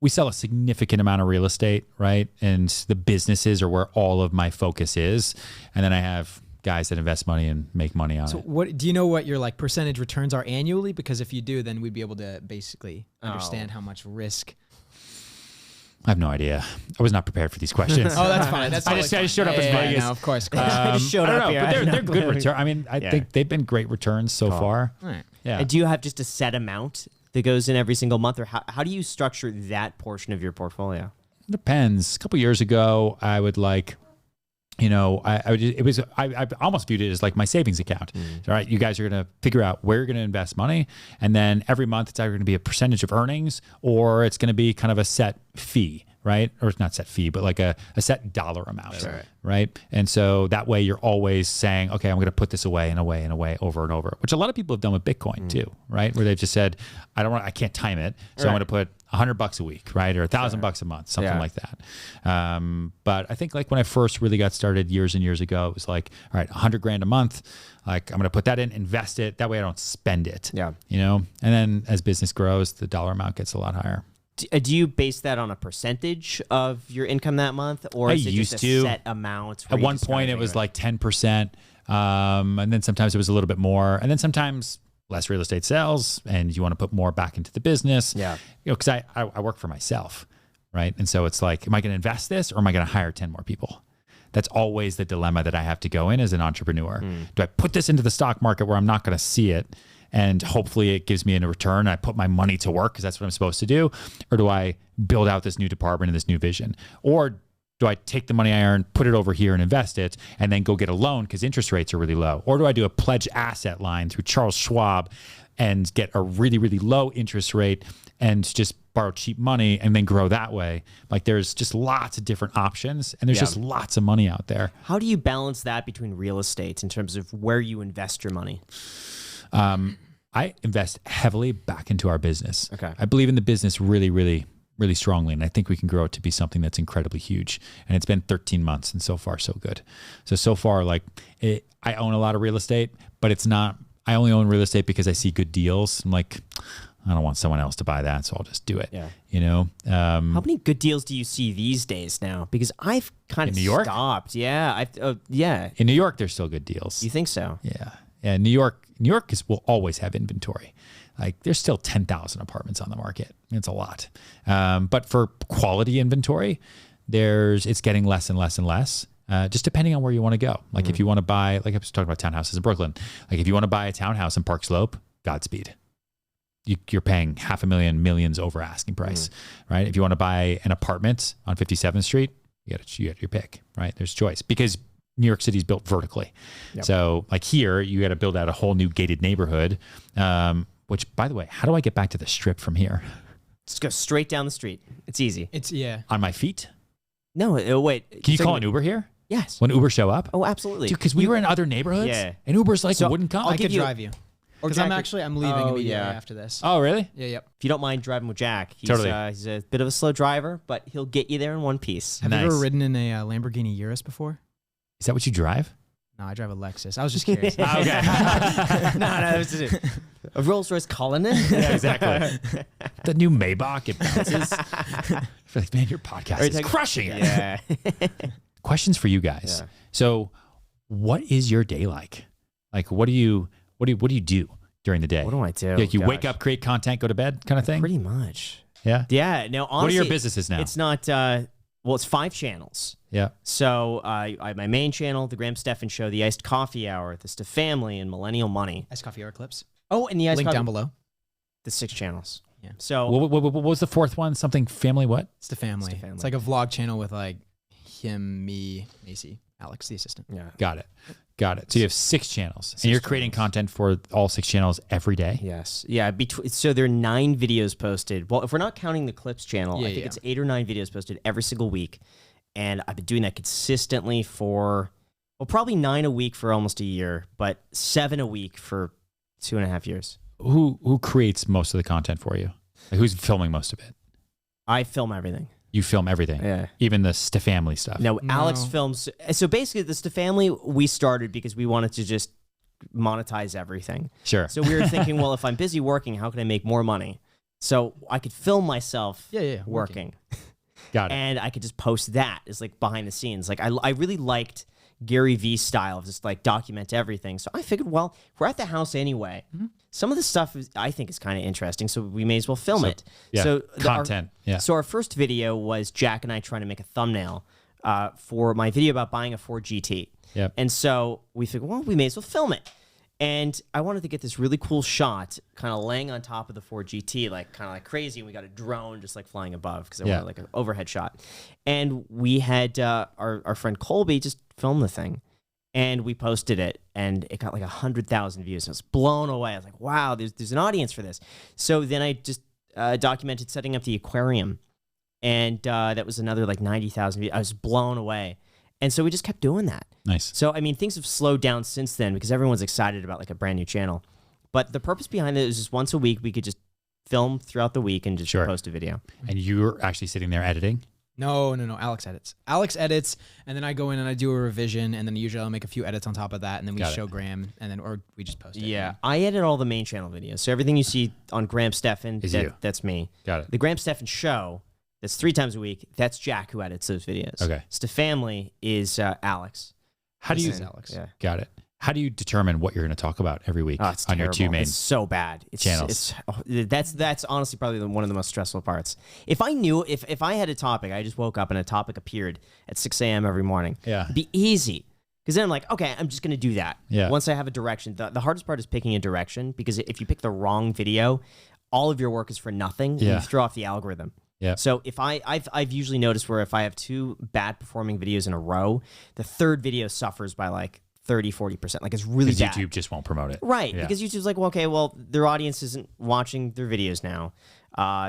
we sell a significant amount of real estate, right? And the businesses are where all of my focus is. And then I have guys that invest money and make money on So it. what do you know what your like percentage returns are annually? Because if you do, then we'd be able to basically understand how much risk. I have no idea. I was not prepared for these questions. Oh, that's fine. That's I totally just fine. showed up Yeah, as yeah, Vegas. no, of course. I just showed I don't up know, here. but I had they're no good clue. return. I mean, I think they've been great returns so far. All right. Yeah. And do you have just a set amount that goes in every single month, or how do you structure that portion of your portfolio? Depends. A couple years ago, I would like, I almost viewed it as like my savings account. All right, you guys are going to figure out where you're going to invest money, and then every month it's either going to be a percentage of earnings or it's going to be kind of a set fee, right? Or it's not set fee, but like a set dollar amount, right? And so that way you're always saying, okay, I'm going to put this away and away and away over and over, which a lot of people have done with Bitcoin too, right? Where they've just said, I can't time it, so I'm going to put $100 a week, right? Or $1,000 a month, something like that. But I think like when I first really got started years and years ago, it was like, all right, $100,000 a month. Like I'm going to put that in, invest it. That way I don't spend it. Yeah. And then as business grows, the dollar amount gets a lot higher. Do you base that on a percentage of your income that month, or is it used just a to. set amount? At one point it was like 10%. And then sometimes it was a little bit more. And then sometimes less real estate sales and you want to put more back into the business. Yeah. Because I work for myself, right? And so it's like, am I going to invest this or am I going to hire 10 more people? That's always the dilemma that I have to go in as an entrepreneur. Do I put this into the stock market where I'm not going to see it and hopefully it gives me a return? I put my money to work because that's what I'm supposed to do. Or do I build out this new department and this new vision? Or do I take the money I earn, put it over here and invest it, and then go get a loan because interest rates are really low? Or do I do a pledge asset line through Charles Schwab and get a really, really low interest rate and just borrow cheap money and then grow that way? Like there's just lots of different options and there's just lots of money out there. How do you balance that between real estate in terms of where you invest your money? I invest heavily back into our business. Okay. I believe in the business really, really really strongly. And I think we can grow it to be something that's incredibly huge. And it's been 13 months and so far so good. So far, like I own a lot of real estate, but it's not, I only own real estate because I see good deals. I'm like, I don't want someone else to buy that, so I'll just do it. Yeah. You know? How many good deals do you see these days now? Because I've kind of New York? stopped. Yeah. Yeah. In New York, there's still good deals. You think so? Yeah. Yeah. New York will always have inventory. Like there's still 10,000 apartments on the market. It's a lot. But for quality inventory, it's getting less and less and less. Just depending on where you want to go. Like if you want to buy, like I was talking about townhouses in Brooklyn. Like if you want to buy a townhouse in Park Slope, Godspeed. You're paying $500,000, millions over asking price, right? If you want to buy an apartment on 57th Street, you got your pick, right? There's choice because New York City's built vertically. Yep. So like here, you got to build out a whole new gated neighborhood, which by the way, how do I get back to the Strip from here? Just go straight down the street. It's easy. On my feet? No, wait. Can you call an Uber here? Yes. When Uber show up? Oh, absolutely. Dude, because we were in other neighborhoods and Uber's like, wouldn't come. I could drive you. Because I'm leaving immediately after this. Oh, really? Yeah, yep. If you don't mind driving with Jack, he's a bit of a slow driver, but he'll get you there in one piece. Have you ever ridden in a Lamborghini Urus before? Is that what you drive? No, I drive a Lexus. I was just curious. Okay. No, it was a Rolls Royce Cullinan. Yeah, exactly. The new Maybach, it bounces. I feel like, man, your podcast is crushing it. Yeah. Questions for you guys. Yeah. So, what is your day like? Like, what do you do during the day? What do I do? Like you wake up, create content, go to bed, kind of thing. Pretty much. Yeah. Yeah. Now, honestly, what are your businesses now? It's not. Well, it's 5 channels. Yeah. So I have my main channel, the Graham Stephan Show, the Iced Coffee Hour, the Stefamily, and Millennial Money. Iced Coffee Hour clips. Oh, and the Iced Link Coffee down below. The 6 channels. Yeah. So what was the 4th one? Something family? What? Stefamily. It's like a vlog channel with like him, me, Macy, Alex, the assistant. Yeah. Got it. So you have 6 channels, and you're creating content for all 6 channels every day. Yes. Yeah. So there are 9 videos posted. Well, if we're not counting the clips channel, I think it's 8 or 9 videos posted every single week. And I've been doing that consistently for, well, probably 9 a week for almost a year, but 7 a week for 2.5 years. Who creates most of the content for you? Like, who's filming most of it? I film everything. You film everything? Yeah. Even the Stefamily stuff? No, Alex films. So basically, the Stefamily, we started because we wanted to just monetize everything. Sure. So we were thinking, well, if I'm busy working, how can I make more money? So I could film myself working. Got it. And I could just post that as like behind the scenes. Like I really liked Gary V's style of just like document everything. So I figured, well, we're at the house anyway. Some of the stuff I think is kind of interesting, so we may as well film it. Yeah. So content. So our first video was Jack and I trying to make a thumbnail for my video about buying a Ford GT. Yep. And so we figured, well, we may as well film it. And I wanted to get this really cool shot, kind of laying on top of the Ford GT, like kind of like crazy. And we got a drone just like flying above because I wanted like an overhead shot. And we had our friend Colby just film the thing, and we posted it, and it got like 100,000 views. I was blown away. I was like, wow, there's an audience for this. So then I just documented setting up the aquarium, and that was another like 90,000 views. I was blown away. And so we just kept doing that. Nice. So, I mean, things have slowed down since then because everyone's excited about like a brand new channel. But the purpose behind it is just once a week, we could just film throughout the week and just post a video. And you're actually sitting there editing? No. Alex edits, and then I go in and I do a revision, and then usually I'll make a few edits on top of that, and then we show Graham, and then or we just post it. Yeah, I edit all the main channel videos. So everything you see on Graham Stephan, that's me. Got it. The Graham Stephan Show, that's 3 times a week. That's Jack who edits those videos. Okay. Stefamily is Alex. How do you? Alex. Yeah. Got it. How do you determine what you're going to talk about every week on terrible. your 2 main It's so bad. channels? That's honestly probably one of the most stressful parts. If I knew, if I had a topic, I just woke up and a topic appeared at 6 a.m. every morning. Yeah. It'd be easy. Because then I'm like, okay, I'm just going to do that. Yeah. Once I have a direction. The hardest part is picking a direction, because if you pick the wrong video, all of your work is for nothing. And you throw off the algorithm. Yeah. So if I've usually noticed where if I have 2 bad performing videos in a row, the 3rd video suffers by like 30-40%. Like, it's really bad. YouTube just won't promote it. Right. Yeah. Because YouTube's like, well, okay, well, their audience isn't watching their videos now.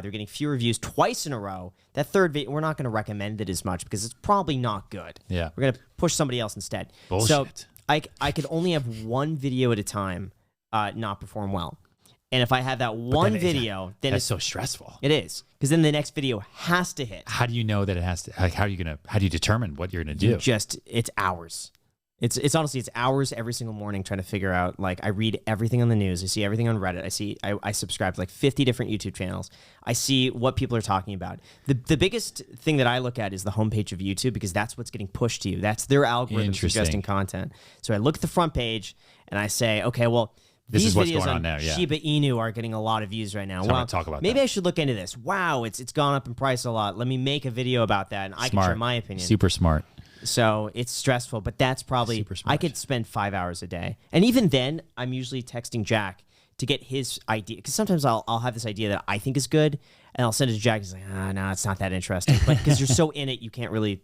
They're getting fewer views twice in a row. That 3rd video, we're not going to recommend it as much because it's probably not good. Yeah. We're going to push somebody else instead. Bullshit. So I could only have 1 video at a time not perform well. And if I have that one video, then that's it's so stressful. It is, because then the next video has to hit. How do you know that it has to? Like, how do you determine what you're gonna do? It's hours. It's honestly, it's hours every single morning trying to figure out, like, I read everything on the news. I see everything on Reddit. I subscribe to like 50 different YouTube channels. I see what people are talking about. The biggest thing that I look at is the homepage of YouTube, because that's what's getting pushed to you. That's their algorithm suggesting content. So I look at the front page and I say, okay, well, This these is what's videos going on on now, yeah. Shiba Inu are getting a lot of views right now. So I'm gonna talk about maybe that. I should look into this. Wow, it's gone up in price a lot. Let me make a video about that, and I can share my opinion. Super smart. So it's stressful, but that's probably, Super smart. I could spend 5 hours a day. And even then, I'm usually texting Jack to get his idea, because sometimes I'll have this idea that I think is good, and I'll send it to Jack. He's like, no, it's not that interesting. But because you're so in it, you don't really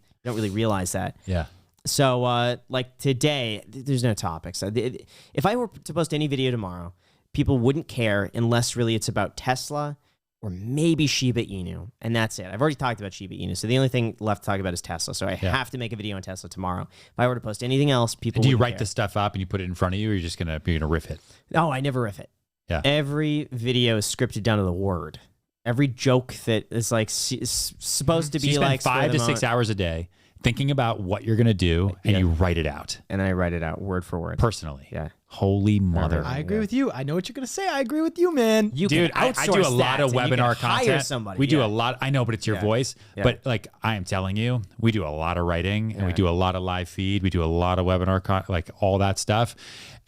realize that. Yeah. So like today, there's no topics. If I were to post any video tomorrow, people wouldn't care unless really it's about Tesla or maybe Shiba Inu, and that's it. I've already talked about Shiba Inu, so the only thing left to talk about is Tesla. So I have to make a video on Tesla tomorrow. If I were to post anything else, people Do you wouldn't write care. this stuff up and you put it in front of you, or you're gonna riff it? No, I never riff it. Yeah. Every video is scripted down to the word. Every joke that is like supposed to So be you spend like 5 to 6 hours a day thinking about what you're gonna do, and you write it out and I write it out word for word. personally. Yeah. Holy mother! I agree with you. I know what you're gonna say. I agree with you, man. You Dude, can I do a outsource lot that, of and you webinar can hire content. somebody. We do a lot. I know, but it's your voice. Yeah. But like I am telling you, we do a lot of writing, and we do a lot of live feed. We do a lot of webinar, like all that stuff.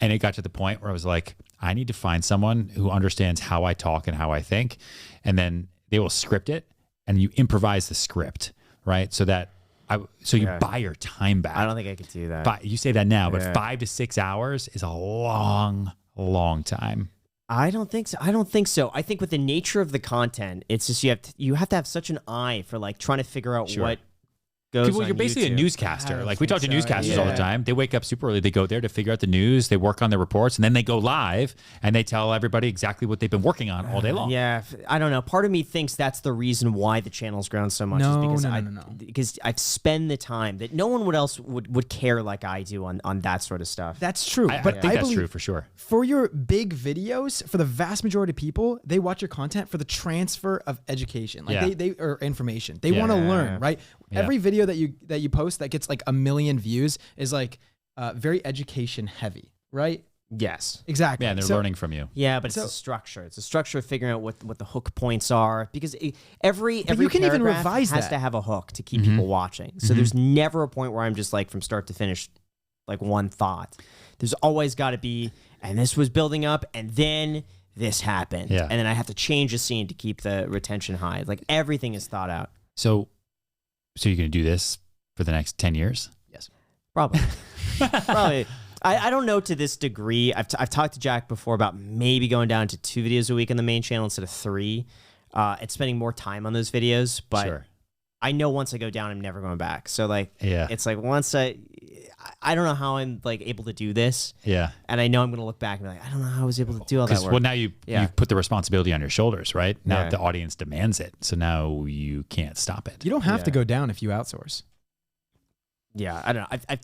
And it got to the point where I was like, I need to find someone who understands how I talk and how I think, and then they will script it, and you improvise the script, right? So that you buy your time back. I don't think I could do that. You say that now, but 5 to 6 hours is a long, long time. I don't think so. I think with the nature of the content, it's just you have to have such an eye for like trying to figure out what goes Well, on you're basically YouTube. a newscaster. Like we talk to newscasters all the time. They wake up super early. They go there to figure out the news. They work on their reports, and then they go live and they tell everybody exactly what they've been working on all day long. Yeah, I don't know. Part of me thinks that's the reason why the channel's grown so much. No, is no. because I've spent the time that no one else would care like I do on that sort of stuff. That's true. I But think that's believe true for sure. for your big videos, for the vast majority of people, they watch your content for the transfer of education, like they or information. They want to learn, right? Yeah. Every video that you post that gets like 1 million views is like very education heavy, right? Yes. Exactly. Yeah, and they're learning from you. Yeah, but it's a structure. It's a structure of figuring out what the hook points are, because every you can even paragraph revise has that. to have a hook to keep people watching. So there's never a point where I'm just like from start to finish like one thought. There's always got to be, and this was building up, and then this happened. Yeah. And then I have to change a scene to keep the retention high. Like everything is thought out. So you're going to do this for the next 10 years? Yes. Probably. Probably. I don't know to this degree. I've talked to Jack before about maybe going down to 2 videos a week on the main channel instead of 3 and spending more time on those videos. But I know once I go down, I'm never going back. So like, it's like once I don't know how I'm like able to do this. Yeah. And I know I'm going to look back and be like, I don't know how I was able to do all that work. Well, now you've put the responsibility on your shoulders, right? Now the audience demands it. So now you can't stop it. You don't have to go down if you outsource. Yeah, I don't know. I'm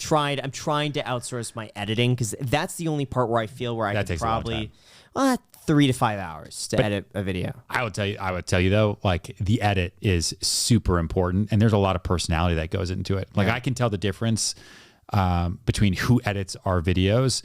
trying to outsource my editing, because that's the only part where I feel where I could probably 3 to 5 hours to edit a video. I would tell you though, like the edit is super important, and there's a lot of personality that goes into it. Like I can tell the difference between who edits our videos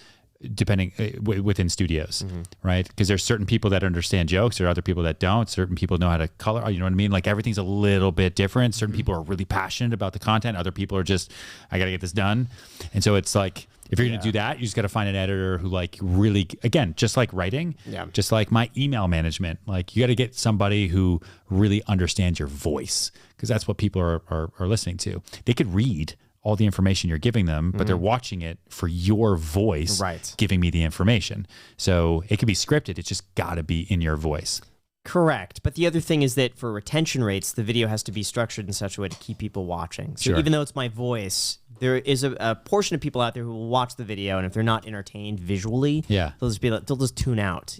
depending within studios, right? Because there's certain people that understand jokes, there are other people that don't. Certain people know how to color, you know what I mean? Like everything's a little bit different. Certain people are really passionate about the content. Other people are just, I got to get this done. And so it's like, if you're going to do that, you just got to find an editor who like really, again, just like writing, just like my email management, like you got to get somebody who really understands your voice, because that's what people are listening to. They could read all the information you're giving them, but they're watching it for your voice, giving me the information. So it could be scripted. It's just got to be in your voice. Correct. But the other thing is that for retention rates, the video has to be structured in such a way to keep people watching. So even though it's my voice, there is a portion of people out there who will watch the video, and if they're not entertained visually, they'll just tune out,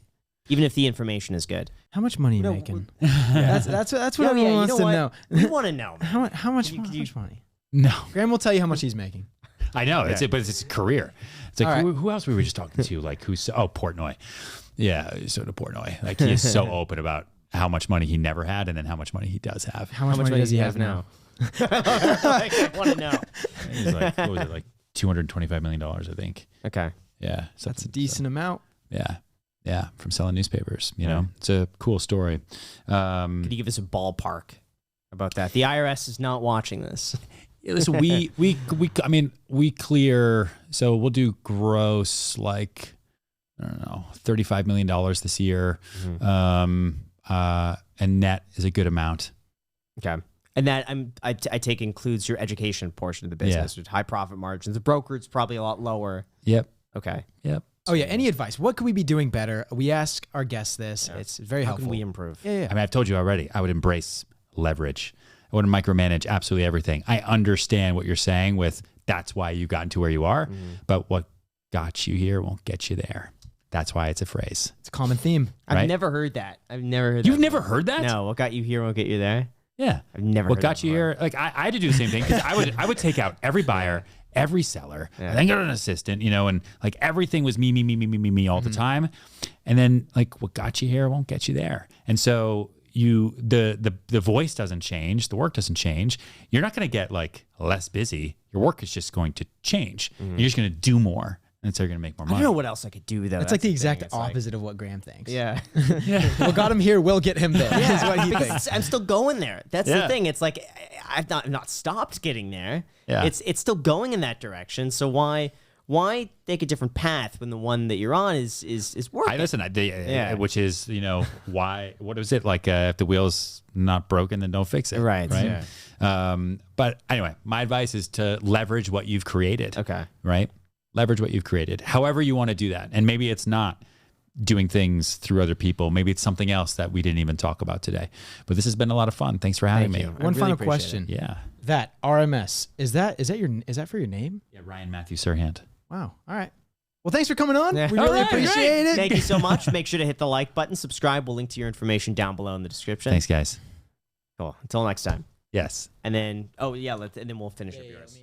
even if the information is good. How much money are you making? That's what everyone wants to know. We want to know. How much money? No. Graham will tell you how much he's making. I know, but it's a career. It's like, who else were we just talking to? Like Portnoy. Yeah, he's so Portnoy. Like he is so open about how much money he never had and then how much money he does have. How much money does he have now? Like, I want to know. He's like, what was it, like $225 million, I think. Okay. Yeah. That's a decent amount. Yeah. Yeah. From selling newspapers, you know, it's a cool story. Could you give us a ballpark about that? The IRS is not watching this. Listen, we clear, so we'll do gross, like, I don't know, $35 million this year. And net is a good amount. Okay. And that I take includes your education portion of the business, with high profit margins. The brokerage is probably a lot lower. Yep. Okay. Yep. Oh yeah. Any advice? What could we be doing better? We ask our guests this. Yeah. It's very How helpful. can we improve? Yeah. I mean, I've told you already, I would embrace leverage. I wouldn't micromanage absolutely everything. I understand what you're saying with that's why you got into where you are, but what got you here won't get you there. That's why it's a phrase. It's a common theme. I've never heard that. I've never heard that. You've never heard that? No. What got you here won't get you there. Yeah. I've never What heard got that you before. here? Like I had to do the same thing because I would take out every buyer, every seller, and then go to an assistant, you know, and like everything was me all the time. And then like what got you here won't get you there. And so the voice doesn't change, the work doesn't change. You're not going to get like less busy. Your work is just going to change. You're just going to do more. And so you're going to make more I money. don't know what else I could do though. That's like the thing. exact It's like- opposite of what Graham thinks. Yeah. What got him here will get him there. Is what he Because thinks. I'm still going there. That's Yeah. the thing. It's like I've not stopped getting there. Yeah. It's still going in that direction. So why take a different path when the one that you're on is working? Which is, you know, why, what is it? Like if the wheel's not broken, then don't fix it. Right. But anyway, my advice is to leverage what you've created. Okay. Right? Leverage what you've created. However you want to do that. And maybe it's not doing things through other people. Maybe it's something else that we didn't even talk about today. But this has been a lot of fun. Thanks for having me. I One really final appreciate question. it. Yeah. That RMS is that for your name? Yeah, Ryan Matthew Serhant. Wow. All right. Well, thanks for coming on. Yeah. We All really right, appreciate it. Thank you so much. Make sure to hit the like button, subscribe. We'll link to your information down below in the description. Thanks, guys. Cool. Until next time. Yes. And then, and then we'll finish up yours.